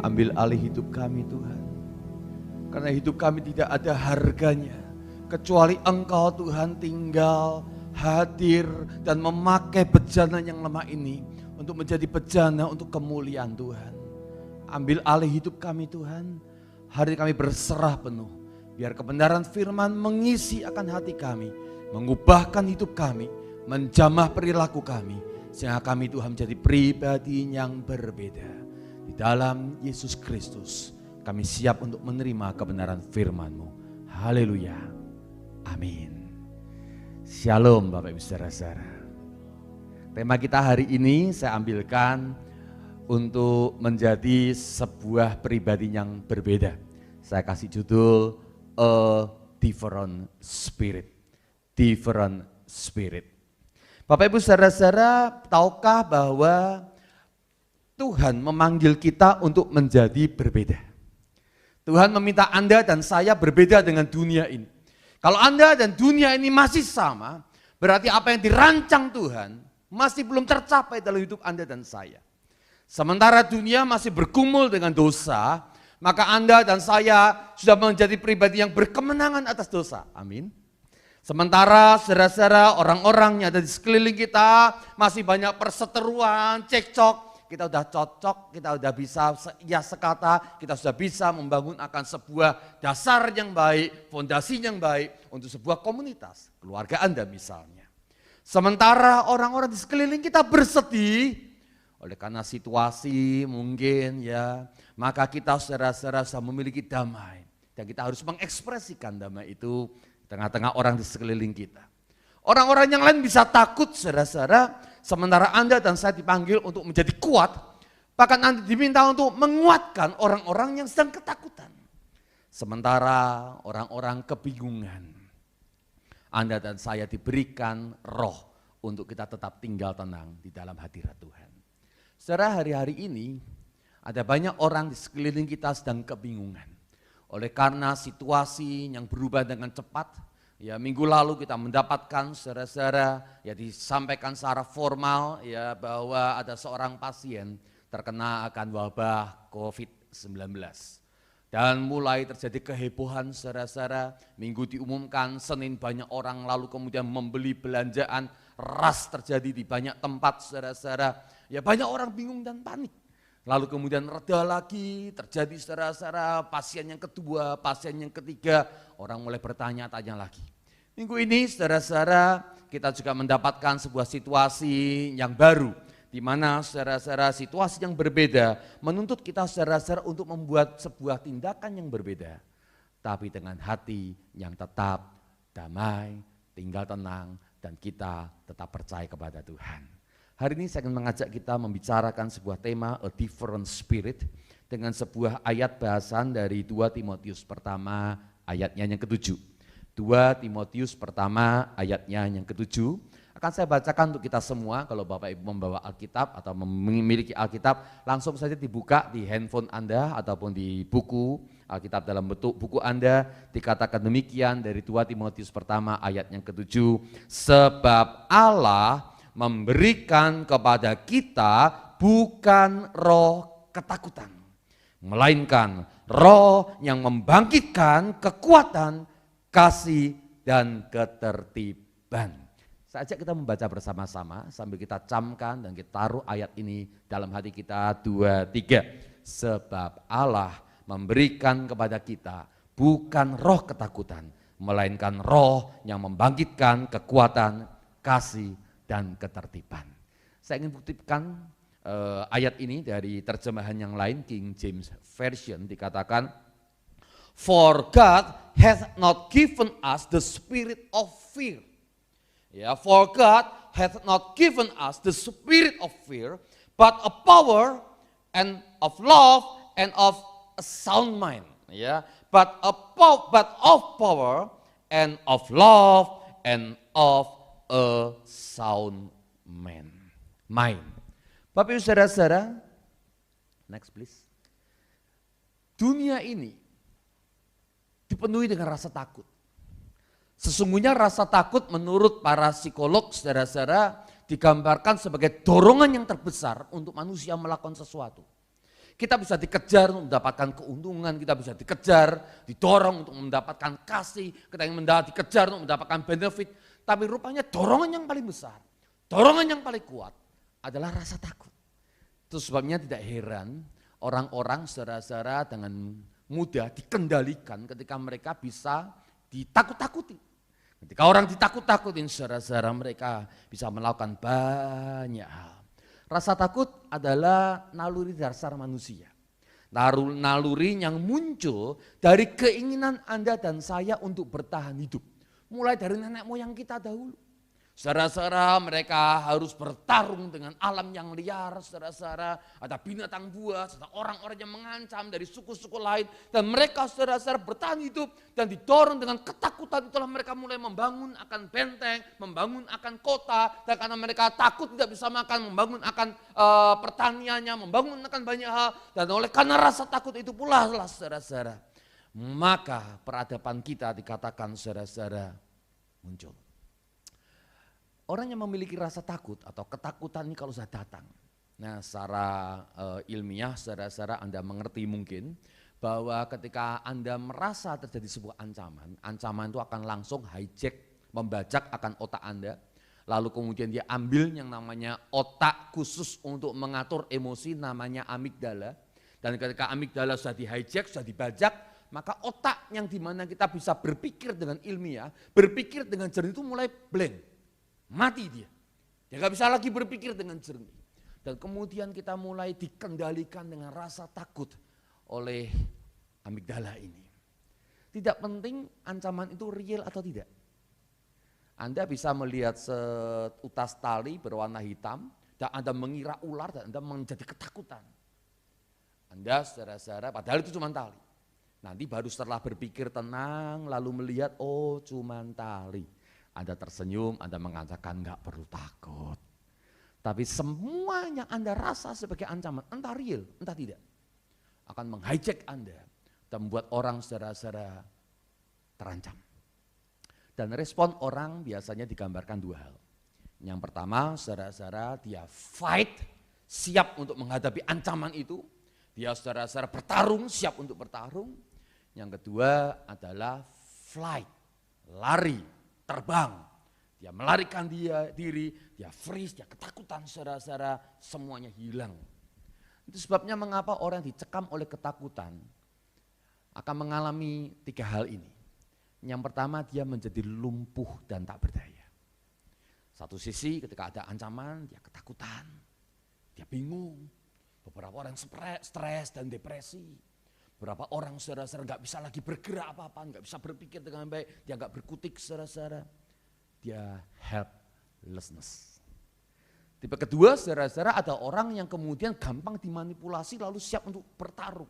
Ambil alih hidup kami Tuhan. Karena hidup kami tidak ada harganya. Kecuali Engkau Tuhan tinggal, hadir dan memakai bejana yang lemah ini. Untuk menjadi bejana untuk kemuliaan Tuhan. Ambil alih hidup kami Tuhan. Hari kami berserah penuh. Biar kebenaran firman mengisi akan hati kami. Mengubahkan hidup kami. Menjamah perilaku kami. Sehingga kami Tuhan menjadi pribadi yang berbeda. Di dalam Yesus Kristus kami siap untuk menerima kebenaran firman-Mu. Haleluya. Amin. Shalom Bapak Ibu Saudara-saudara. Tema kita hari ini saya ambilkan untuk menjadi sebuah pribadi yang berbeda. Saya kasih judul A Different Spirit. Different Spirit. Bapak Ibu Saudara-saudara, tahukah bahwa Tuhan memanggil kita untuk menjadi berbeda. Tuhan meminta Anda dan saya berbeda dengan dunia ini. Kalau Anda dan dunia ini masih sama, berarti apa yang dirancang Tuhan masih belum tercapai dalam hidup Anda dan saya. Sementara dunia masih bergumul dengan dosa, maka Anda dan saya sudah menjadi pribadi yang berkemenangan atas dosa. Amin. Sementara saudara-saudara orang-orang yang ada di sekeliling kita masih banyak perseteruan, cekcok, kita udah cocok, kita udah bisa ya sekata, kita sudah bisa membangun akan sebuah dasar yang baik, fondasi yang baik untuk sebuah komunitas, keluarga Anda misalnya. Sementara orang-orang di sekeliling kita bersedih, oleh karena situasi mungkin ya, maka kita saudara-saudara sudah memiliki damai. Dan kita harus mengekspresikan damai itu tengah-tengah orang di sekeliling kita. Orang-orang yang lain bisa takut saudara-saudara, sementara Anda dan saya dipanggil untuk menjadi kuat, bahkan Anda diminta untuk menguatkan orang-orang yang sedang ketakutan. Sementara orang-orang kebingungan, Anda dan saya diberikan roh untuk kita tetap tinggal tenang di dalam hadirat Tuhan. Saudara, hari-hari ini ada banyak orang di sekeliling kita sedang kebingungan. Oleh karena situasi yang berubah dengan cepat, ya minggu lalu kita mendapatkan saudara-saudara ya disampaikan secara formal ya bahwa ada seorang pasien terkena akan wabah COVID-19. Dan mulai terjadi kehebohan saudara-saudara, minggu diumumkan, Senin banyak orang lalu kemudian membeli belanjaan, ras terjadi di banyak tempat saudara-saudara, ya banyak orang bingung dan panik. Lalu kemudian reda lagi, terjadi saudara-saudara, pasien yang kedua, pasien yang ketiga, orang mulai bertanya-tanya lagi. Minggu ini saudara-saudara kita juga mendapatkan sebuah situasi yang baru, di mana saudara-saudara situasi yang berbeda menuntut kita saudara-saudara untuk membuat sebuah tindakan yang berbeda. Tapi dengan hati yang tetap damai, tinggal tenang, dan kita tetap percaya kepada Tuhan. Hari ini saya akan mengajak kita membicarakan sebuah tema A Different Spirit dengan sebuah ayat bahasan dari 2 Timotius pertama ayatnya yang ke-7. 2 Timotius pertama ayatnya yang ke-7. Akan saya bacakan untuk kita semua, kalau Bapak Ibu membawa Alkitab atau memiliki Alkitab, langsung saja dibuka di handphone Anda ataupun di buku Alkitab dalam bentuk buku Anda. Dikatakan demikian dari 2 Timotius pertama ayat yang ke-7. Sebab Allah memberikan kepada kita bukan roh ketakutan, melainkan roh yang membangkitkan kekuatan, kasih, dan ketertiban. Saya ajak kita membaca bersama-sama sambil kita camkan dan kita taruh ayat ini dalam hati kita. 2, 3. Sebab Allah memberikan kepada kita bukan roh ketakutan, melainkan roh yang membangkitkan kekuatan, kasih, dan ketertiban. Saya ingin buktikan ayat ini dari terjemahan yang lain, King James Version dikatakan, For God hath not given us the spirit of fear. Ya, for God hath not given us the spirit of fear, but a power and of love and of a sound mind. Ya, but of power and of love and of a sound mind. Bapak Ibu saudara-saudara, next please. Dunia ini dipenuhi dengan rasa takut. Sesungguhnya rasa takut menurut para psikolog saudara-saudara digambarkan sebagai dorongan yang terbesar untuk manusia melakukan sesuatu. Kita bisa dikejar untuk mendapatkan keuntungan, kita bisa dikejar, didorong untuk mendapatkan kasih, kita ingin dikejar untuk mendapatkan benefit. Tapi rupanya dorongan yang paling besar, dorongan yang paling kuat adalah rasa takut. Itu sebabnya tidak heran orang-orang saudara-saudara dengan mudah dikendalikan ketika mereka bisa ditakut-takuti. Ketika orang ditakut-takutin saudara-saudara mereka bisa melakukan banyak hal. Rasa takut adalah naluri dasar manusia. Naluri yang muncul dari keinginan Anda dan saya untuk bertahan hidup. Mulai dari nenek moyang kita dahulu. Saudara-saudara mereka harus bertarung dengan alam yang liar, saudara-saudara ada binatang buas, ada orang-orang yang mengancam dari suku-suku lain. Dan mereka saudara-saudara bertahan hidup dan didorong dengan ketakutan itulah mereka mulai membangun akan benteng, membangun akan kota. Dan karena mereka takut tidak bisa makan, membangun akan pertaniannya, membangun akan banyak hal. Dan oleh karena rasa takut itu pula saudara-saudara, maka peradaban kita dikatakan saudara-saudara muncul. Orang yang memiliki rasa takut atau ketakutan ini kalau sudah datang. Nah secara ilmiah saudara-saudara Anda mengerti mungkin bahwa ketika Anda merasa terjadi sebuah ancaman itu akan langsung hijack, membajak akan otak Anda. Lalu kemudian dia ambil yang namanya otak khusus untuk mengatur emosi namanya amigdala. Dan ketika amigdala sudah di-hijack, sudah dibajak, maka otak yang dimana kita bisa berpikir dengan ilmiah, berpikir dengan jernih itu mulai blank. Mati dia gak bisa lagi berpikir dengan jernih. Dan kemudian kita mulai dikendalikan dengan rasa takut oleh amigdala ini. Tidak penting ancaman itu real atau tidak. Anda bisa melihat seutas tali berwarna hitam dan Anda mengira ular dan Anda menjadi ketakutan. Anda saudara-saudara padahal itu cuma tali. Nanti baru setelah berpikir tenang lalu melihat oh cuma tali. Anda tersenyum, Anda mengatakan enggak perlu takut. Tapi semua yang Anda rasa sebagai ancaman, entah real, entah tidak, akan menghijack Anda dan membuat orang saudara-saudara terancam. Dan respon orang biasanya digambarkan dua hal. Yang pertama, saudara-saudara dia fight, siap untuk menghadapi ancaman itu. Dia saudara-saudara bertarung, siap untuk bertarung. Yang kedua adalah flight, lari. Terbang, dia melarikan diri, dia freeze, dia ketakutan saudara-saudara, semuanya hilang. Itu sebabnya mengapa orang yang dicekam oleh ketakutan akan mengalami tiga hal ini. Yang pertama dia menjadi lumpuh dan tak berdaya. Satu sisi ketika ada ancaman dia ketakutan, dia bingung. Beberapa orang stres dan depresi. Berapa orang saudara-saudara gak bisa lagi bergerak apa-apa, gak bisa berpikir dengan baik, dia gak berkutik saudara-saudara. Dia helplessness. Tipe kedua saudara-saudara ada orang yang kemudian gampang dimanipulasi lalu siap untuk bertarung.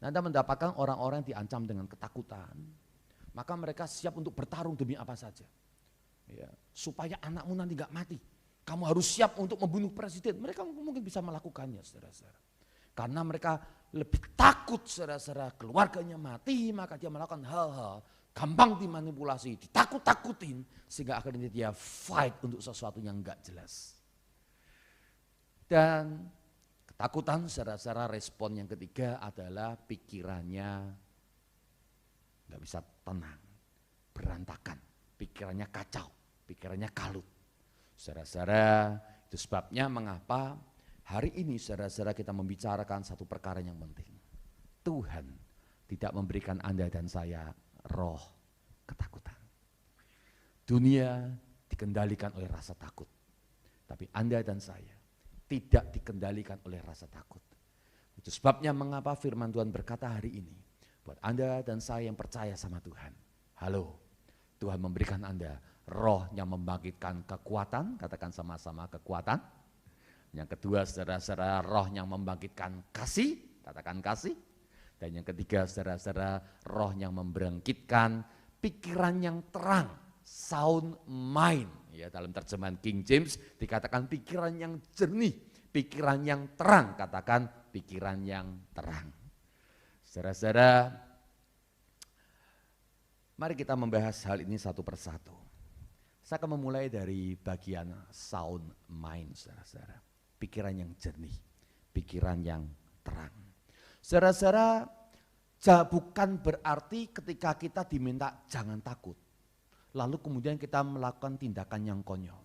Nah, Anda mendapatkan orang-orang yang diancam dengan ketakutan, maka mereka siap untuk bertarung demi apa saja. Ya, supaya anakmu nanti gak mati, kamu harus siap untuk membunuh presiden. Mereka mungkin bisa melakukannya saudara-saudara. Karena mereka lebih takut saudara-saudara keluarganya mati, maka dia melakukan hal-hal gampang dimanipulasi, ditakut-takutin sehingga akhirnya dia fight untuk sesuatu yang enggak jelas. Dan ketakutan saudara-saudara respon yang ketiga adalah pikirannya enggak bisa tenang, berantakan, pikirannya kacau, pikirannya kalut. Saudara-saudara itu sebabnya mengapa hari ini saudara-saudara kita membicarakan satu perkara yang penting. Tuhan tidak memberikan Anda dan saya roh ketakutan. Dunia dikendalikan oleh rasa takut. Tapi Anda dan saya tidak dikendalikan oleh rasa takut. Itu sebabnya mengapa firman Tuhan berkata hari ini. Buat Anda dan saya yang percaya sama Tuhan. Halo, Tuhan memberikan Anda roh yang membangkitkan kekuatan. Katakan sama-sama kekuatan. Yang kedua saudara-saudara roh yang membangkitkan kasih, katakan kasih. Dan yang ketiga saudara-saudara roh yang membangkitkan pikiran yang terang, sound mind. Ya, dalam terjemahan King James dikatakan pikiran yang jernih, pikiran yang terang, katakan pikiran yang terang. Saudara-saudara, mari kita membahas hal ini satu persatu. Saya akan memulai dari bagian sound mind saudara-saudara. Pikiran yang jernih, pikiran yang terang. Saudara-saudara, bukan berarti ketika kita diminta jangan takut, lalu kemudian kita melakukan tindakan yang konyol.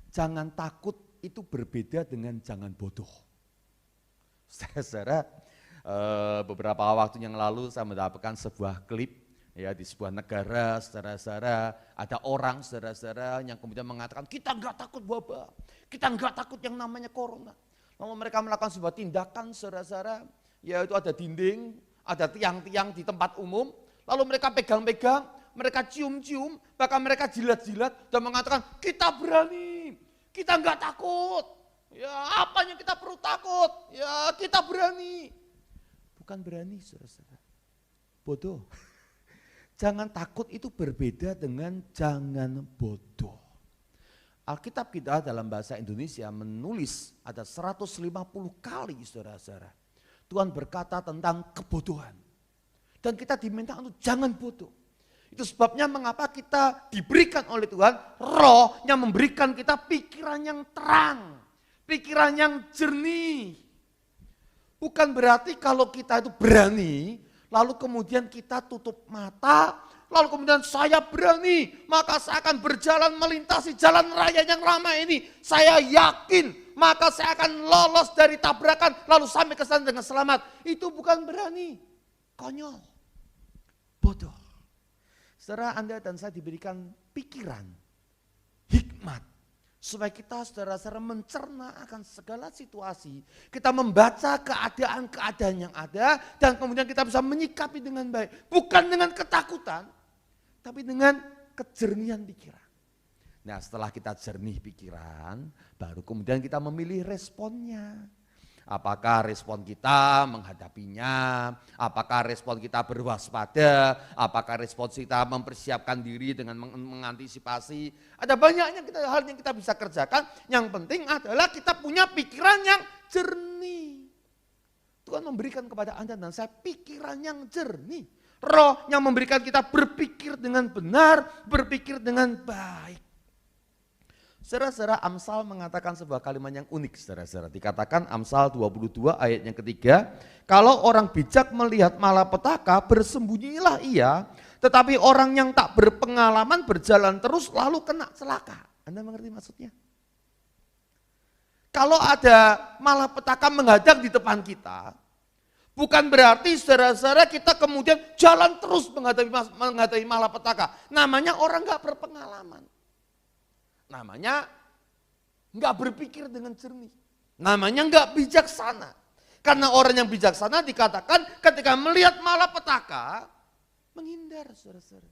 Jangan takut itu berbeda dengan jangan bodoh. Saudara, beberapa waktu yang lalu saya mendapatkan sebuah klip ya di sebuah negara, saudara-saudara, ada orang saudara-saudara yang kemudian mengatakan kita enggak takut wabah, kita enggak takut yang namanya corona. Lalu mereka melakukan sebuah tindakan saudara-saudara, yaitu ada dinding, ada tiang-tiang di tempat umum, lalu mereka pegang-pegang, mereka cium-cium, bahkan mereka jilat-jilat dan mengatakan kita berani, kita enggak takut. Ya apa yang kita perlu takut? Ya kita berani. Bukan berani saudara-saudara, bodoh. Jangan takut itu berbeda dengan jangan bodoh. Alkitab kita dalam bahasa Indonesia menulis ada 150 kali saudara-saudara. Tuhan berkata tentang kebodohan. Dan kita diminta untuk jangan bodoh. Itu sebabnya mengapa kita diberikan oleh Tuhan roh yang memberikan kita pikiran yang terang. Pikiran yang jernih. Bukan berarti kalau kita itu berani, lalu kemudian kita tutup mata, lalu kemudian saya berani, maka saya akan berjalan melintasi jalan raya yang ramai ini. Saya yakin, maka saya akan lolos dari tabrakan, lalu sampai ke sana dengan selamat. Itu bukan berani, konyol, bodoh. Saudara, Anda dan saya diberikan pikiran, hikmat, supaya kita saudara-saudara mencerna akan segala situasi. Kita membaca keadaan-keadaan yang ada dan kemudian kita bisa menyikapi dengan baik. Bukan dengan ketakutan, tapi dengan kejernihan pikiran. Nah setelah kita jernih pikiran, baru kemudian kita memilih responnya. Apakah respon kita menghadapinya, apakah respon kita berwaspada, apakah respon kita mempersiapkan diri dengan mengantisipasi. Ada banyaknya hal yang kita bisa kerjakan, yang penting adalah kita punya pikiran yang jernih. Tuhan memberikan kepada Anda dan saya pikiran yang jernih. Roh yang memberikan kita berpikir dengan benar, berpikir dengan baik. Saudara-saudara, Amsal mengatakan sebuah kalimat yang unik, saudara-saudara. Dikatakan Amsal 22 ayat yang ketiga, kalau orang bijak melihat malapetaka, bersembunyilah ia, tetapi orang yang tak berpengalaman berjalan terus lalu kena celaka. Anda mengerti maksudnya? Kalau ada malapetaka menghadang di depan kita, bukan berarti saudara-saudara kita kemudian jalan terus menghadapi malapetaka. Namanya orang gak berpengalaman. Namanya enggak berpikir dengan jernih. Namanya enggak bijaksana. Karena orang yang bijaksana dikatakan ketika melihat malapetaka, menghindar saudara-saudara.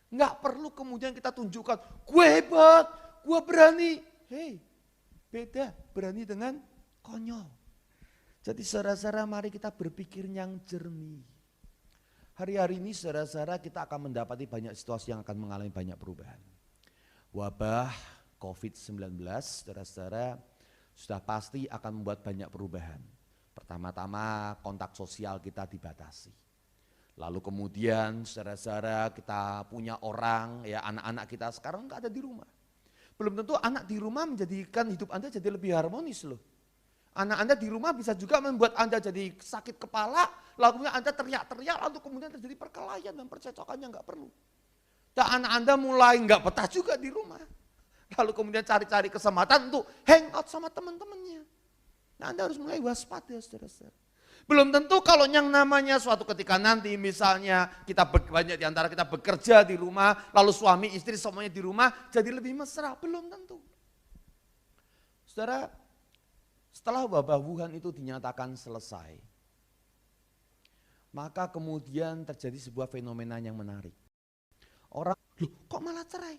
Enggak perlu kemudian kita tunjukkan, gue hebat, gue berani. Hei, beda berani dengan konyol. Jadi saudara-saudara mari kita berpikir yang jernih. Hari-hari ini saudara-saudara kita akan mendapati banyak situasi yang akan mengalami banyak perubahan. Wabah COVID-19, saudara-saudara, sudah pasti akan membuat banyak perubahan. Pertama-tama kontak sosial kita dibatasi. Lalu kemudian saudara-saudara kita punya orang, ya anak-anak kita sekarang nggak ada di rumah. Belum tentu anak di rumah menjadikan hidup Anda jadi lebih harmonis loh. Anak Anda di rumah bisa juga membuat Anda jadi sakit kepala, lalu Anda teriak-teriak, lalu kemudian terjadi perkelahian dan percecokan yang nggak perlu. Dan anak Anda mulai nggak betah juga di rumah. Lalu kemudian cari-cari kesempatan untuk hangout sama teman-temannya. Nah Anda harus mulai waspada saudara-saudara. Belum tentu kalau yang namanya suatu ketika nanti misalnya kita banyak di antara kita bekerja di rumah, lalu suami istri semuanya di rumah jadi lebih mesra, belum tentu. Saudara, setelah wabah Wuhan itu dinyatakan selesai, maka kemudian terjadi sebuah fenomena yang menarik. Orang, loh kok malah cerai?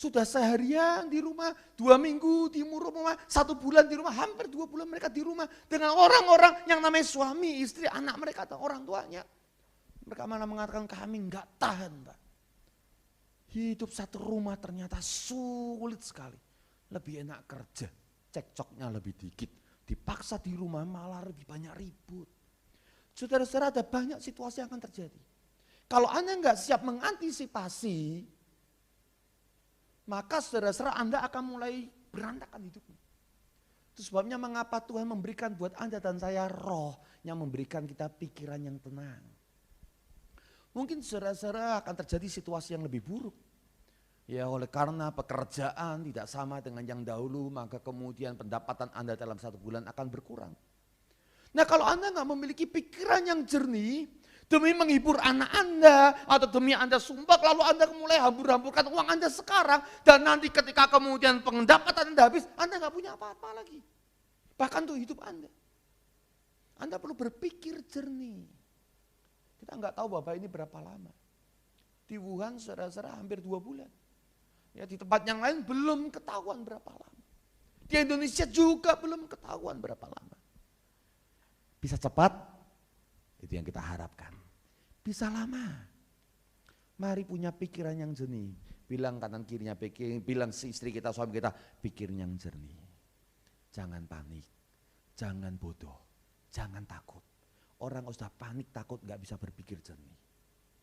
Sudah seharian di rumah, 2 minggu di rumah, 1 bulan di rumah, hampir 2 bulan mereka di rumah. Dengan orang-orang yang namanya suami, istri, anak mereka atau orang tuanya. Mereka malah mengatakan kami enggak tahan Pak. Hidup satu rumah ternyata sulit sekali. Lebih enak kerja, cekcoknya lebih dikit. Dipaksa di rumah malah lebih banyak ribut. Saudara-saudara ada banyak situasi yang akan terjadi. Kalau Anda enggak siap mengantisipasi, maka saudara-saudara Anda akan mulai berantakan hidupnya. Itu sebabnya mengapa Tuhan memberikan buat Anda dan saya roh yang memberikan kita pikiran yang tenang. Mungkin saudara-saudara akan terjadi situasi yang lebih buruk. Ya oleh karena pekerjaan tidak sama dengan yang dahulu, maka kemudian pendapatan Anda dalam 1 bulan akan berkurang. Nah kalau Anda nggak memiliki pikiran yang jernih, demi menghibur anak Anda, atau demi Anda sumbang, lalu Anda mulai hambur-hamburkan uang Anda sekarang, dan nanti ketika kemudian pendapatan Anda habis, Anda nggak punya apa-apa lagi. Bahkan untuk hidup Anda. Anda perlu berpikir jernih. Kita nggak tahu Bapak ini berapa lama. Di Wuhan saudara-saudara hampir 2 bulan. Ya di tempat yang lain belum ketahuan berapa lama. Di Indonesia juga belum ketahuan berapa lama. Bisa cepat, itu yang kita harapkan. Bisa lama. Mari punya pikiran yang jernih. Bilang kanan kirinya pikir, bilang si istri kita, suami kita, pikir yang jernih. Jangan panik, jangan bodoh, jangan takut. Orang sudah panik, takut, gak bisa berpikir jernih.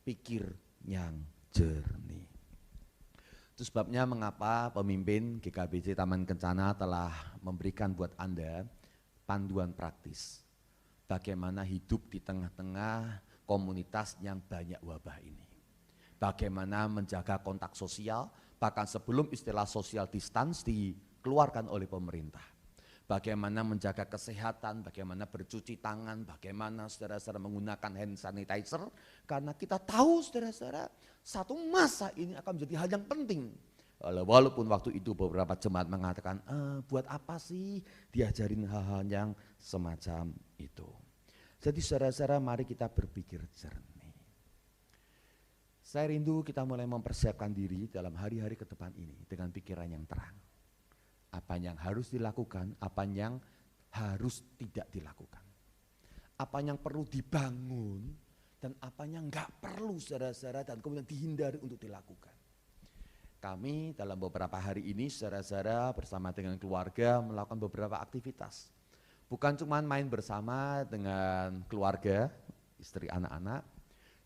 Pikir yang jernih. Itu sebabnya mengapa pemimpin GKBJ Taman Kencana telah memberikan buat Anda panduan praktis. Bagaimana hidup di tengah-tengah komunitas yang banyak wabah ini. Bagaimana menjaga kontak sosial, bahkan sebelum istilah social distance dikeluarkan oleh pemerintah. Bagaimana menjaga kesehatan, bagaimana bercuci tangan, bagaimana saudara-saudara menggunakan hand sanitizer. Karena kita tahu saudara-saudara, satu masa ini akan menjadi hal yang penting. Walaupun waktu itu beberapa jemaat mengatakan, buat apa sih diajarin hal-hal yang semacam itu. Jadi saudara-saudara mari kita berpikir jernih. Saya rindu kita mulai mempersiapkan diri dalam hari-hari ke depan ini dengan pikiran yang terang. Apa yang harus dilakukan, apa yang harus tidak dilakukan. Apa yang perlu dibangun dan apa yang enggak perlu saudara-saudara dan kemudian dihindari untuk dilakukan. Kami dalam beberapa hari ini saudara-saudara bersama dengan keluarga melakukan beberapa aktivitas. Bukan cuma main bersama dengan keluarga, istri, anak-anak.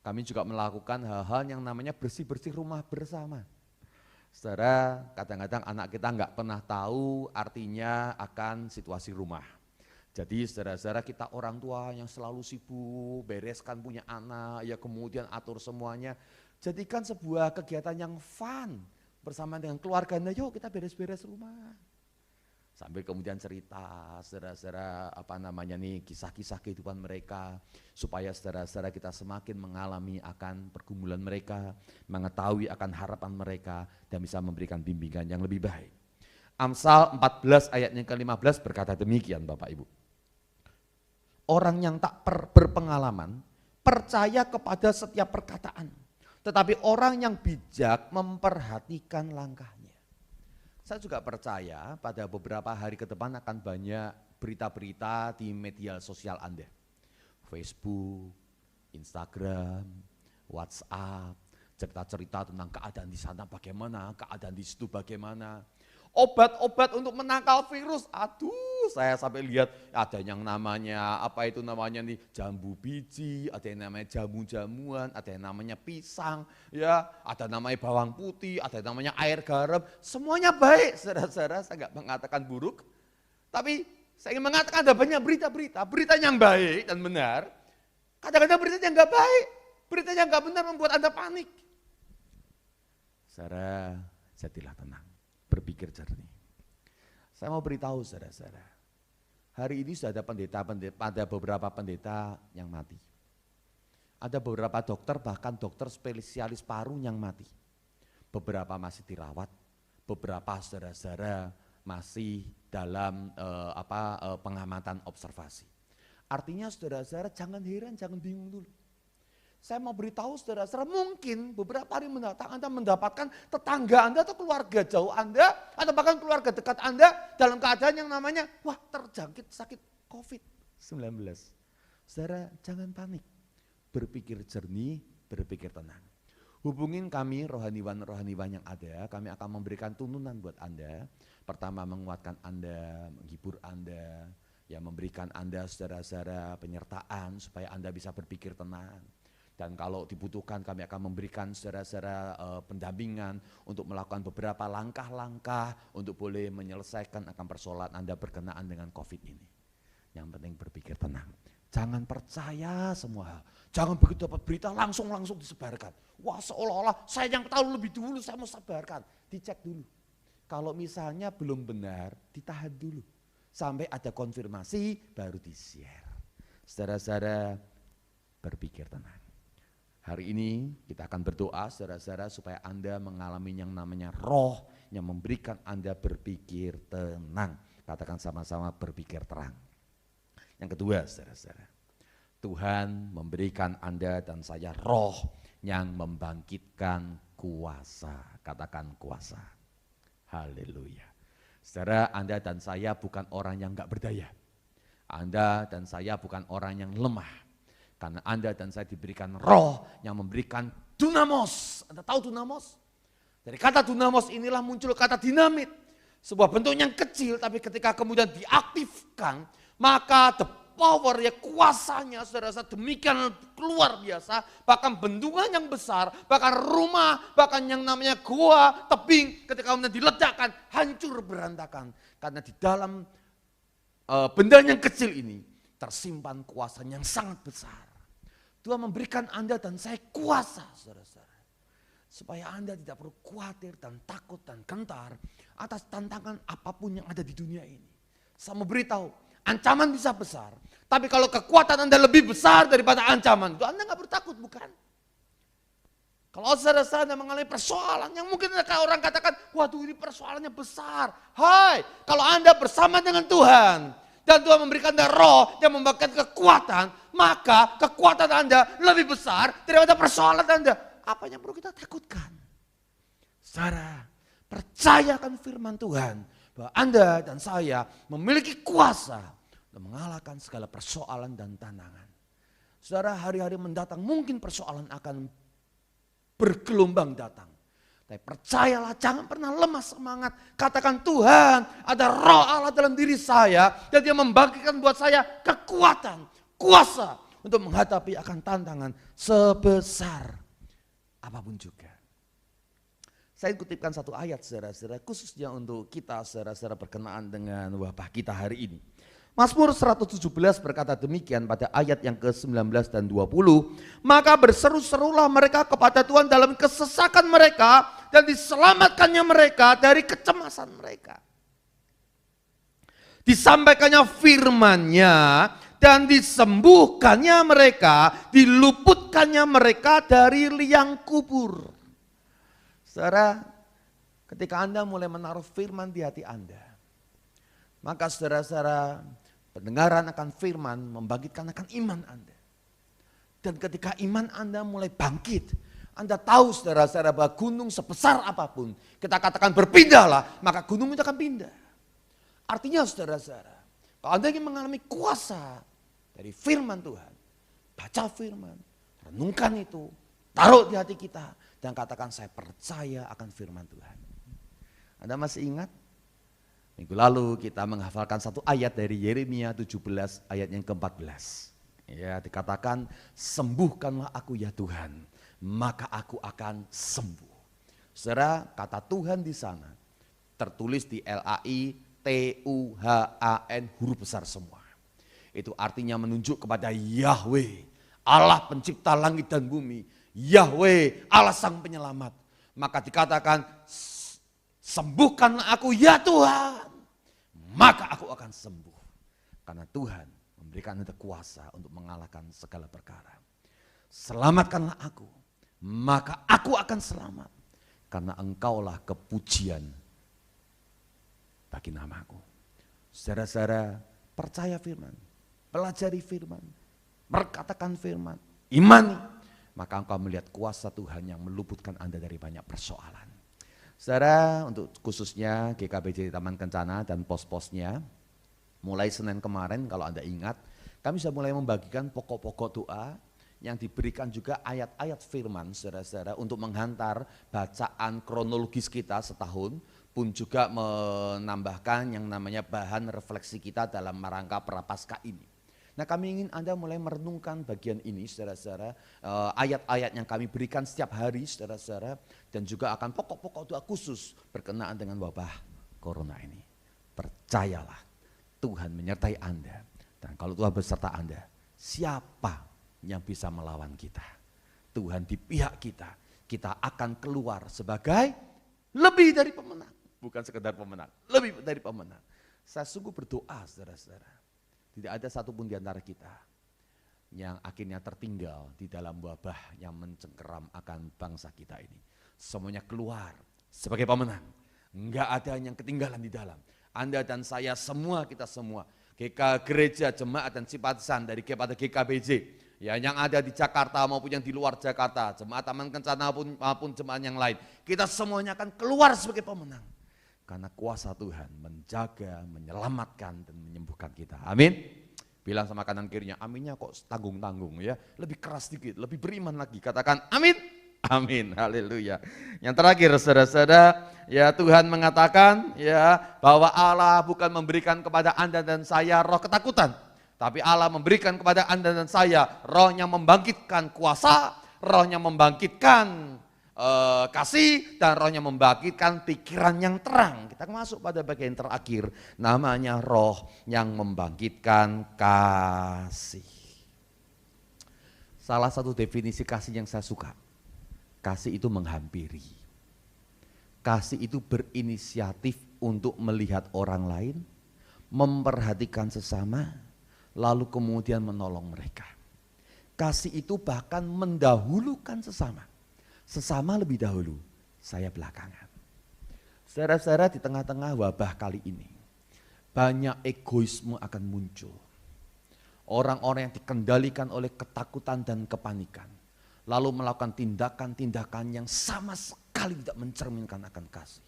Kami juga melakukan hal-hal yang namanya bersih-bersih rumah bersama. Saudara, kadang-kadang anak kita nggak pernah tahu artinya akan situasi rumah. Jadi saudara-saudara kita orang tua yang selalu sibuk, bereskan punya anak, ya kemudian atur semuanya. Jadikan sebuah kegiatan yang fun bersama dengan keluarga, nah yuk kita beres-beres rumah. Sambil kemudian cerita saudara-saudara kisah-kisah kehidupan mereka. Supaya saudara-saudara kita semakin mengalami akan pergumulan mereka, mengetahui akan harapan mereka dan bisa memberikan bimbingan yang lebih baik. Amsal 14 ayat yang ke-15 berkata demikian Bapak Ibu. Orang yang tak berpengalaman percaya kepada setiap perkataan. Tetapi orang yang bijak memperhatikan langkahnya. Saya juga percaya pada beberapa hari ke depan akan banyak berita-berita di media sosial Anda. Facebook, Instagram, WhatsApp, cerita-cerita tentang keadaan di sana bagaimana, keadaan di situ bagaimana. Obat-obat untuk menangkal virus, aduh saya sampai lihat ada yang namanya jambu biji, ada yang namanya jamu-jamuan, ada yang namanya pisang, ya, ada namanya bawang putih, ada yang namanya air garam, semuanya baik saudara-saudara, saya enggak mengatakan buruk, tapi saya ingin mengatakan ada banyak berita yang baik dan benar, kadang-kadang berita yang enggak baik, berita yang enggak benar membuat Anda panik. Saudara, jadilah tenang. Berpikir jernih. Saya mau beritahu saudara-saudara, hari ini sudah ada beberapa pendeta yang mati. Ada beberapa dokter, bahkan dokter spesialis paru yang mati. Beberapa masih dirawat, beberapa saudara-saudara masih dalam pengamatan observasi. Artinya saudara-saudara jangan heran, jangan bingung dulu. Saya mau beritahu saudara-saudara, mungkin beberapa hari mendatang Anda mendapatkan tetangga Anda atau keluarga jauh Anda, atau bahkan keluarga dekat Anda dalam keadaan yang namanya, terjangkit sakit COVID-19. Saudara, jangan panik, berpikir jernih, berpikir tenang. Hubungin kami rohaniwan yang ada, kami akan memberikan tuntunan buat Anda. Pertama menguatkan Anda, menghibur Anda, ya memberikan Anda saudara-saudara penyertaan supaya Anda bisa berpikir tenang. Dan kalau dibutuhkan kami akan memberikan saudara-saudara pendampingan untuk melakukan beberapa langkah-langkah untuk boleh menyelesaikan akan persoalan Anda berkenaan dengan COVID ini. Yang penting berpikir tenang. Jangan percaya semua hal. Jangan begitu dapat berita langsung disebarkan. Wah, seolah-olah saya yang tahu lebih dulu, saya mau sebarkan. Dicek dulu. Kalau misalnya belum benar, ditahan dulu. Sampai ada konfirmasi, baru di-share. Saudara-saudara, berpikir tenang. Hari ini kita akan berdoa saudara-saudara supaya Anda mengalami yang namanya roh yang memberikan Anda berpikir tenang. Katakan sama-sama berpikir terang. Yang kedua saudara-saudara, Tuhan memberikan Anda dan saya roh yang membangkitkan kuasa. Katakan kuasa. Haleluya. Saudara, Anda dan saya bukan orang yang gak berdaya. Anda dan saya bukan orang yang lemah. Karena Anda dan saya diberikan roh yang memberikan dunamos. Anda tahu dunamos? Dari kata dunamos inilah muncul kata dinamit. Sebuah bentuk yang kecil tapi ketika kemudian diaktifkan, maka the power, ya kuasanya saudara, demikian luar biasa. Bahkan bendungan yang besar, bahkan rumah, bahkan yang namanya gua, tebing, ketika kemudian diledakkan, hancur berantakan. Karena di dalam benda yang kecil ini tersimpan kuasa yang sangat besar. Tuhan memberikan Anda dan saya kuasa, saudara-saudara. Supaya Anda tidak perlu khawatir dan takut dan gentar atas tantangan apapun yang ada di dunia ini. Saya mau beritahu, ancaman bisa besar. Tapi kalau kekuatan Anda lebih besar daripada ancaman, itu Anda gak perlu takut, bukan? Kalau saudara-saudara mengalami persoalan yang mungkin orang katakan, waduh ini persoalannya besar. Hai, kalau Anda bersama dengan Tuhan, dan Tuhan memberikan Anda roh yang memberikan kekuatan, maka kekuatan Anda lebih besar daripada persoalan Anda. Apa yang perlu kita takutkan? Saudara, percayakan firman Tuhan bahwa Anda dan saya memiliki kuasa untuk mengalahkan segala persoalan dan tantangan. Saudara, hari-hari mendatang mungkin persoalan akan bergelombang datang. Tapi percayalah, jangan pernah lemah semangat. Katakan, Tuhan, ada roh Allah dalam diri saya dan Dia membagikan buat saya kekuatan, kuasa untuk menghadapi akan tantangan sebesar apapun juga. Saya kutipkan satu ayat saudara-saudara, khususnya untuk kita saudara-saudara berkenaan dengan wabah kita hari ini. Mazmur 117 berkata demikian pada ayat yang ke-19 dan 20. Maka berseru-serulah mereka kepada Tuhan dalam kesesakan mereka dan diselamatkannya mereka dari kecemasan mereka. Disampaikannya firman-Nya dan disembuhkannya mereka, diluputkannya mereka dari liang kubur. Saudara, ketika Anda mulai menaruh firman di hati Anda, maka saudara-saudara, pendengaran akan firman membangkitkan akan iman Anda. Dan ketika iman Anda mulai bangkit, Anda tahu saudara-saudara bahwa gunung sebesar apapun, kita katakan berpindahlah, maka gunung itu akan pindah. Artinya saudara-saudara, kalau Anda ingin mengalami kuasa dari firman Tuhan, baca firman, renungkan itu, taruh di hati kita, dan katakan saya percaya akan firman Tuhan. Anda masih ingat? Minggu lalu kita menghafalkan satu ayat dari Yeremia 17 ayat yang ke-14. Ya, dikatakan sembuhkanlah aku ya Tuhan, maka aku akan sembuh. Saudara, kata Tuhan di sana tertulis di LAI-TUHAN huruf besar semua. Itu artinya menunjuk kepada Yahweh, Allah pencipta langit dan bumi, Yahweh Allah sang penyelamat. Maka dikatakan sembuhkanlah aku ya Tuhan, maka aku akan sembuh. Karena Tuhan memberikan Anda kuasa untuk mengalahkan segala perkara. Selamatkanlah aku, maka aku akan selamat. Karena engkaulah kepujian bagi namaku. Saudara-saudara, percaya firman, pelajari firman, berkatakan firman, imani, maka engkau melihat kuasa Tuhan yang meluputkan Anda dari banyak persoalan. Saudara, untuk khususnya GKBJ Taman Kencana dan pos-posnya, mulai Senin kemarin kalau Anda ingat, kami sudah mulai membagikan pokok-pokok doa yang diberikan juga ayat-ayat firman saudara-saudara untuk menghantar bacaan kronologis kita setahun, pun juga menambahkan yang namanya bahan refleksi kita dalam rangka Prapaskah ini. Nah, kami ingin Anda mulai merenungkan bagian ini, saudara-saudara, ayat-ayat yang kami berikan setiap hari, saudara-saudara, dan juga akan pokok-pokok doa khusus berkenaan dengan wabah corona ini. Percayalah, Tuhan menyertai Anda, dan kalau Tuhan beserta Anda, siapa yang bisa melawan kita? Tuhan di pihak kita, kita akan keluar sebagai lebih dari pemenang. Bukan sekedar pemenang, lebih dari pemenang. Saya sungguh berdoa, saudara-saudara, tidak ada satupun di antara kita yang akhirnya tertinggal di dalam wabah yang mencengkeram akan bangsa kita ini. Semuanya keluar sebagai pemenang. Enggak ada yang ketinggalan di dalam. Anda dan saya semua, kita semua, GK Gereja, Jemaat dan Simpatisan dari kepada GKBJ, ya, yang ada di Jakarta maupun yang di luar Jakarta, Jemaat Taman Kencana maupun jemaat yang lain, kita semuanya akan keluar sebagai pemenang. Karena kuasa Tuhan menjaga, menyelamatkan, dan menyembuhkan kita. Amin. Bilang sama kanan kirinya, aminnya kok tanggung-tanggung ya. Lebih keras sedikit, lebih beriman lagi. Katakan amin. Amin. Haleluya. Yang terakhir, saudara-saudara, ya, Tuhan mengatakan ya bahwa Allah bukan memberikan kepada Anda dan saya roh ketakutan. Tapi Allah memberikan kepada Anda dan saya roh yang membangkitkan kuasa, roh yang membangkitkan kasih, dan rohnya membangkitkan pikiran yang terang. Kita masuk pada bagian terakhir, namanya roh yang membangkitkan kasih. Salah satu definisi kasih yang saya suka, kasih itu menghampiri. Kasih itu berinisiatif untuk melihat orang lain, memperhatikan sesama, lalu kemudian menolong mereka. Kasih itu bahkan mendahulukan sesama. Sesama lebih dahulu, saya belakangan. Saudara-saudara, di tengah-tengah wabah kali ini, banyak egoisme akan muncul. Orang-orang yang dikendalikan oleh ketakutan dan kepanikan, lalu melakukan tindakan-tindakan yang sama sekali tidak mencerminkan akan kasih.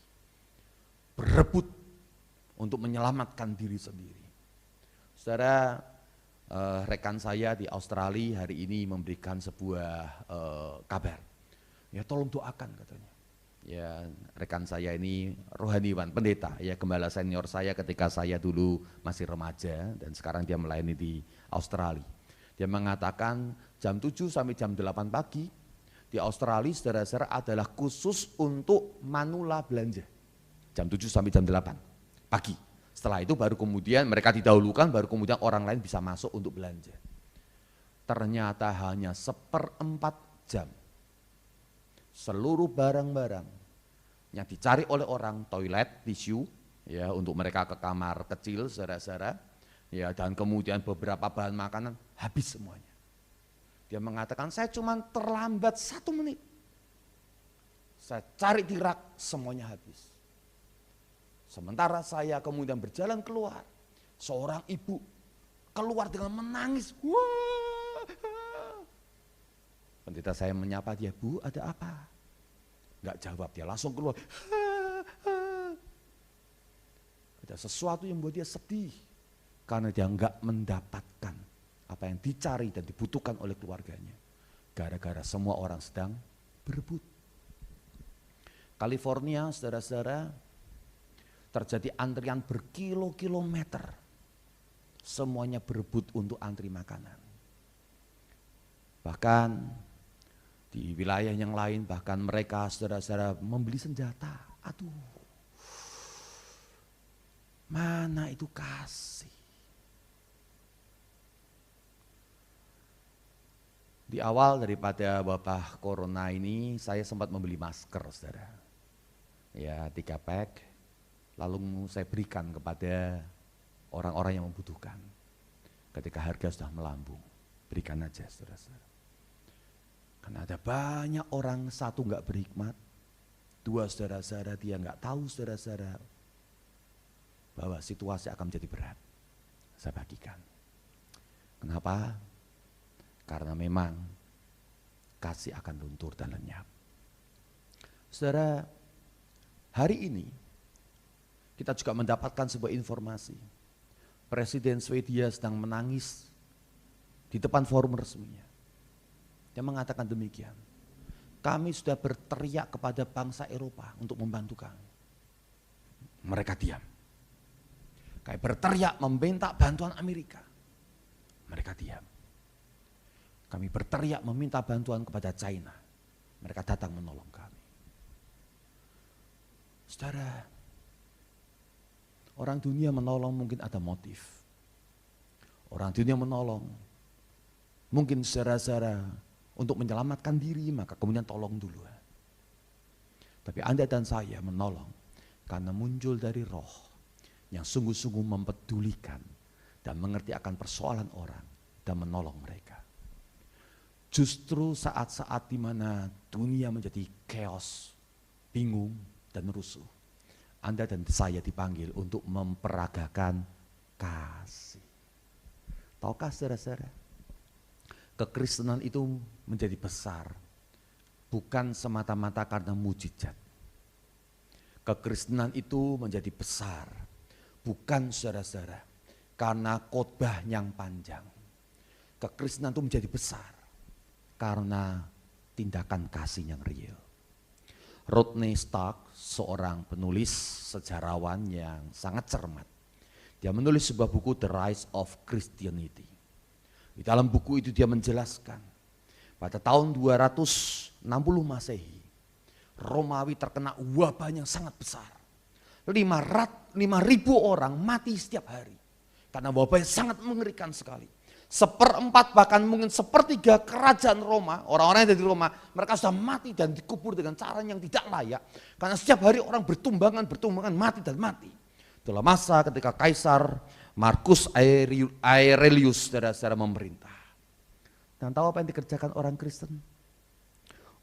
Berebut untuk menyelamatkan diri sendiri. Saudara, rekan saya di Australia hari ini memberikan sebuah kabar. Ya, tolong doakan katanya. Ya, rekan saya ini rohaniwan, pendeta, ya, gembala senior saya ketika saya dulu masih remaja dan sekarang dia melayani di Australia. Dia mengatakan jam 7 sampai jam 8 pagi di Australia, saudara-saudara, adalah khusus untuk manula belanja. Jam 7 sampai jam 8 pagi. Setelah itu baru kemudian mereka didahulukan, baru kemudian orang lain bisa masuk untuk belanja. Ternyata hanya 1/4 jam. Seluruh barang-barang yang dicari oleh orang, toilet, tisu, ya, untuk mereka ke kamar kecil, saudara-saudara, ya, dan kemudian beberapa bahan makanan habis semuanya. Dia mengatakan, saya cuma terlambat 1 menit. Saya cari di rak, semuanya habis. Sementara saya kemudian berjalan keluar, seorang ibu keluar dengan menangis. Wah. Pendeta saya menyapa dia, Bu, ada apa? Enggak jawab, dia langsung keluar. Ada sesuatu yang membuat dia sedih, karena dia enggak mendapatkan apa yang dicari dan dibutuhkan oleh keluarganya. Gara-gara semua orang sedang berebut. California, saudara-saudara, terjadi antrian berkilo-kilometer. Semuanya berebut untuk antri makanan. Bahkan di wilayah yang lain, bahkan mereka saudara-saudara membeli senjata. Aduh, mana itu kasih? Di awal daripada wabah corona ini, saya sempat membeli masker, saudara. Ya, 3 pack, lalu saya berikan kepada orang-orang yang membutuhkan. Ketika harga sudah melambung, berikan aja, saudara-saudara. Karena ada banyak orang, 1 enggak berhikmat, 2 saudara-saudara dia enggak tahu, saudara-saudara, bahwa situasi akan menjadi berat. Saya bagikan. Kenapa? Karena memang kasih akan luntur dan lenyap. Saudara, hari ini kita juga mendapatkan sebuah informasi. Presiden Swedia sedang menangis di depan forum resminya. Dia mengatakan demikian, kami sudah berteriak kepada bangsa Eropa untuk membantu kami. Mereka diam. Kami berteriak membentak bantuan Amerika. mereka diam. Kami berteriak meminta bantuan kepada China, mereka datang menolong kami. Saudara, orang dunia menolong mungkin ada motif. Orang dunia menolong mungkin saudara-saudara untuk menyelamatkan diri, maka kemudian tolong dulu. Tapi Anda dan saya menolong karena muncul dari roh yang sungguh-sungguh mempedulikan dan mengerti akan persoalan orang dan menolong mereka. Justru saat-saat di mana dunia menjadi chaos, bingung dan rusuh, Anda dan saya dipanggil untuk memperagakan kasih. Tahukah saudara-saudara, kekristenan itu menjadi besar bukan semata-mata karena mujizat. Kekristenan itu menjadi besar bukan saudara-saudara karena khotbah yang panjang. Kekristenan itu menjadi besar karena tindakan kasih yang real. Rodney Stark, seorang penulis sejarawan yang sangat cermat. Dia menulis sebuah buku The Rise of Christianity. Di dalam buku itu dia menjelaskan pada tahun 260 Masehi, Romawi terkena wabah yang sangat besar. 5.000 orang mati setiap hari karena wabah yang sangat mengerikan sekali. 1/4 bahkan mungkin 1/3 kerajaan Roma, orang-orang yang ada di Roma, mereka sudah mati dan dikubur dengan cara yang tidak layak. Karena setiap hari orang bertumbangan, mati dan mati. Itulah masa ketika Kaisar Marcus Aurelius saudara-saudara memerintah. Dan tahu apa yang dikerjakan orang Kristen?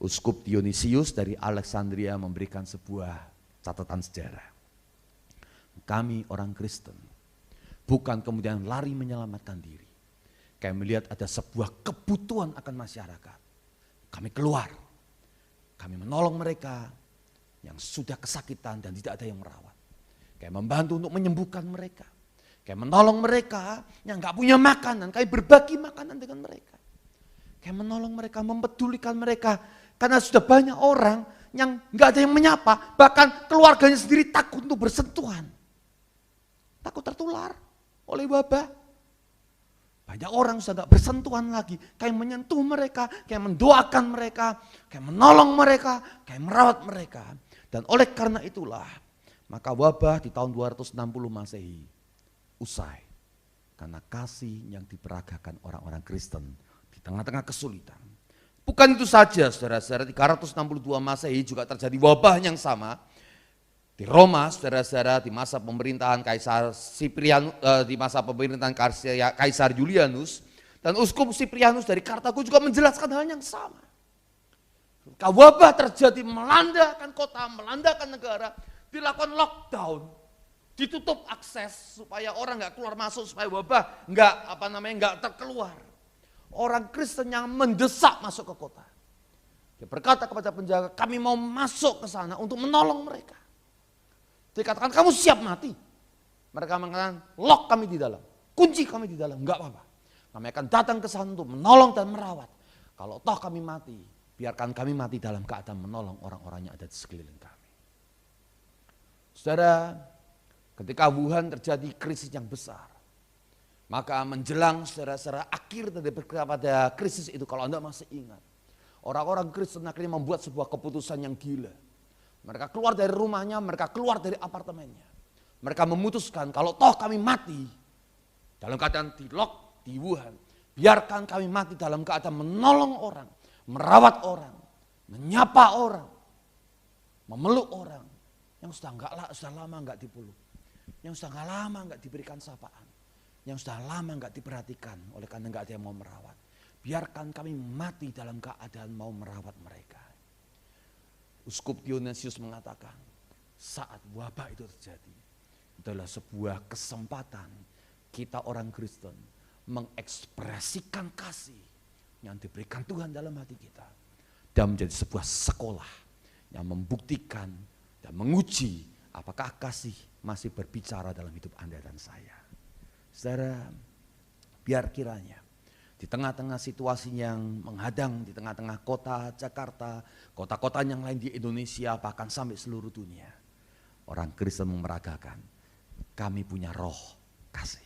Uskup Dionysius dari Alexandria memberikan sebuah catatan sejarah. Kami orang Kristen bukan kemudian lari menyelamatkan diri. Kami melihat ada sebuah kebutuhan akan masyarakat. Kami keluar, kami menolong mereka yang sudah kesakitan dan tidak ada yang merawat. Kami membantu untuk menyembuhkan mereka. Kami menolong mereka yang gak punya makanan, kami berbagi makanan dengan mereka. Kami menolong mereka, mempedulikan mereka. Karena sudah banyak orang yang gak ada yang menyapa, bahkan keluarganya sendiri takut untuk bersentuhan. Takut tertular oleh wabah. Banyak orang sudah gak bersentuhan lagi, kayak menyentuh mereka, kayak mendoakan mereka, kayak menolong mereka, kayak merawat mereka. Dan oleh karena itulah, maka wabah di tahun 260 Masehi usai. Karena kasih yang diperagakan orang-orang Kristen di tengah-tengah kesulitan. Bukan itu saja saudara-saudara, 362 Masehi juga terjadi wabah yang sama. Di Roma, saudara-saudara, di masa pemerintahan Kaisar Julianus, dan Uskup Siprianus dari Kartago juga menjelaskan hal yang sama. Ketika wabah terjadi melandakan kota, melandakan negara, dilakukan lockdown, ditutup akses supaya orang nggak keluar masuk, supaya wabah nggak terkeluar. Orang Kristen yang mendesak masuk ke kota, dia berkata kepada penjaga, kami mau masuk ke sana untuk menolong mereka. Dikatakan kamu siap mati. Mereka mengatakan lock kami di dalam, kunci kami di dalam, enggak apa-apa. Kami akan datang ke sana untuk menolong dan merawat. Kalau toh kami mati, biarkan kami mati dalam keadaan menolong orang-orang yang ada di sekeliling kami. Saudara, ketika Wuhan terjadi krisis yang besar, maka menjelang saudara-saudara akhir daripada krisis itu, kalau Anda masih ingat, orang-orang Kristen akhirnya membuat sebuah keputusan yang gila. Mereka keluar dari rumahnya, mereka keluar dari apartemennya. Mereka memutuskan kalau toh kami mati dalam keadaan di lock di Wuhan, biarkan kami mati dalam keadaan menolong orang, merawat orang, menyapa orang, memeluk orang yang sudah lama enggak dipeluk, yang sudah lama enggak diberikan sapaan, yang sudah lama enggak diperhatikan oleh karena enggak ada yang mau merawat. Biarkan kami mati dalam keadaan mau merawat mereka. Uskup Dionysius mengatakan, saat wabah itu terjadi, adalah sebuah kesempatan kita orang Kristen mengekspresikan kasih yang diberikan Tuhan dalam hati kita. Dan menjadi sebuah sekolah yang membuktikan dan menguji apakah kasih masih berbicara dalam hidup Anda dan saya. Saudara, biar kiranya di tengah-tengah situasi yang menghadang, di tengah-tengah kota Jakarta, kota-kota yang lain di Indonesia, bahkan sampai seluruh dunia, orang Kristen memeragakan, kami punya roh kasih.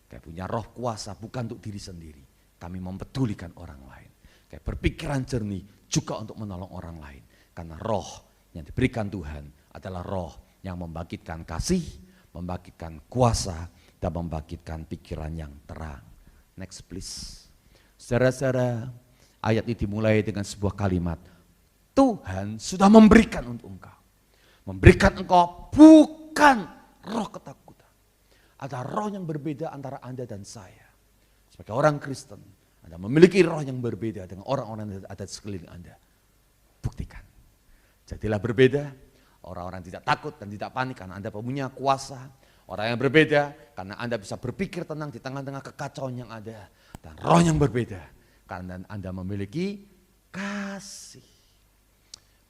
Kayak punya roh kuasa bukan untuk diri sendiri. Kami mempedulikan orang lain. Kayak berpikiran jernih juga untuk menolong orang lain. Karena roh yang diberikan Tuhan adalah roh yang membangkitkan kasih, membangkitkan kuasa, dan membangkitkan pikiran yang terang. Next please. Saudara-saudara, ayat ini dimulai dengan sebuah kalimat. Tuhan sudah memberikan untuk engkau. Memberikan engkau bukan roh ketakutan. Ada roh yang berbeda antara Anda dan saya. Sebagai orang Kristen, Anda memiliki roh yang berbeda dengan orang-orang yang ada di sekeliling Anda. Buktikan. Jadilah berbeda. Orang-orang tidak takut dan tidak panik karena Anda punya kuasa. Orang yang berbeda karena Anda bisa berpikir tenang di tengah-tengah kekacauan yang ada. Dan roh yang berbeda karena Anda memiliki kasih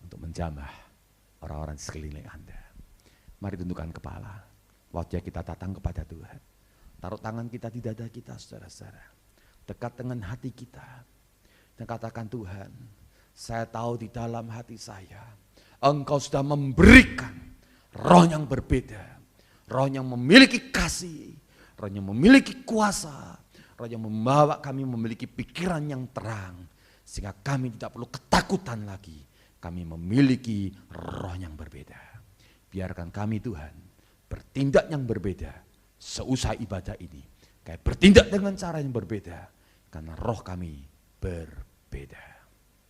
untuk menjamah orang-orang di sekeliling Anda. Mari tundukkan kepala. Waktunya kita datang kepada Tuhan. Taruh tangan kita di dada kita, saudara-saudara. Dekat dengan hati kita. Dan katakan, Tuhan, saya tahu di dalam hati saya, Engkau sudah memberikan roh yang berbeda. Roh yang memiliki kasih. Roh yang memiliki kuasa. Roh yang membawa kami memiliki pikiran yang terang. Sehingga kami tidak perlu ketakutan lagi. Kami memiliki roh yang berbeda. Biarkan kami Tuhan bertindak yang berbeda seusai ibadah ini. Kayak bertindak dengan cara yang berbeda. Karena roh kami berbeda.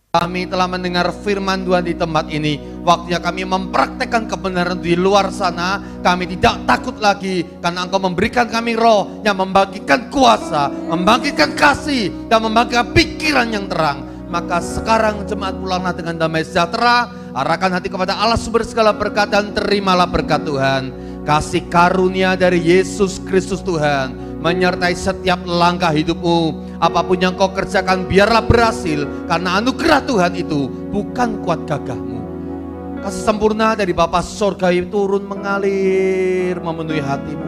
Kami telah mendengar firman Tuhan di tempat ini. Waktunya kami mempraktekkan kebenaran di luar sana. Kami tidak takut lagi. Karena Engkau memberikan kami roh yang membagikan kuasa, membangkitkan kasih, dan membagikan pikiran yang terang. Maka sekarang jemaat pulanglah dengan damai sejahtera. Arahkan hati kepada Allah sumber segala berkat dan terimalah berkat Tuhan. Kasih karunia dari Yesus Kristus Tuhan menyertai setiap langkah hidupmu. Apapun yang kau kerjakan biarlah berhasil. Karena anugerah Tuhan itu bukan kuat gagahmu. Kasih sempurna dari Bapa Sorgawi turun mengalir memenuhi hatimu.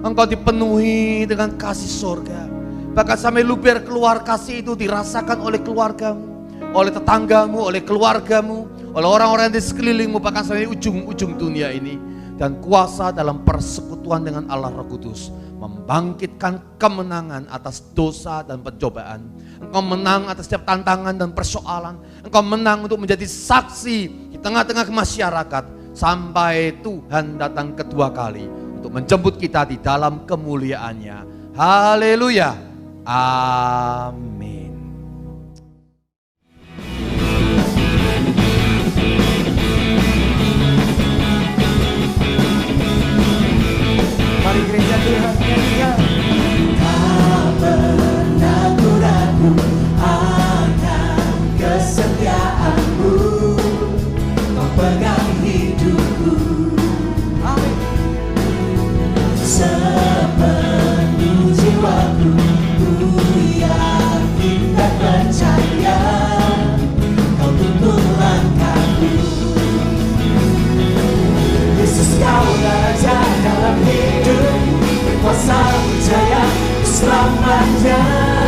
Engkau dipenuhi dengan kasih sorga. Bahkan sampai luber keluar kasih itu dirasakan oleh keluargamu, oleh tetanggamu, oleh keluargamu, oleh orang-orang di sekelilingmu, bahkan sampai ujung-ujung dunia ini. Dan kuasa dalam persekutuan dengan Allah Roh Kudus membangkitkan kemenangan atas dosa dan pencobaan. Engkau menang atas setiap tantangan dan persoalan. Engkau menang untuk menjadi saksi di tengah-tengah masyarakat sampai Tuhan datang kedua kali untuk menjemput kita di dalam kemuliaannya. Haleluya. Amin. Mari gereja Tuhan nyanyikan. Tak pernah ku ragu akan kesetiaanmu, Kau pegang hidupku. Amin. Sepenuh jiwaku ku yakin dan percaya, Kau tuntun langkahku. Yesus, Kau raja dalam hidup, berkuasa berjaya selamanya.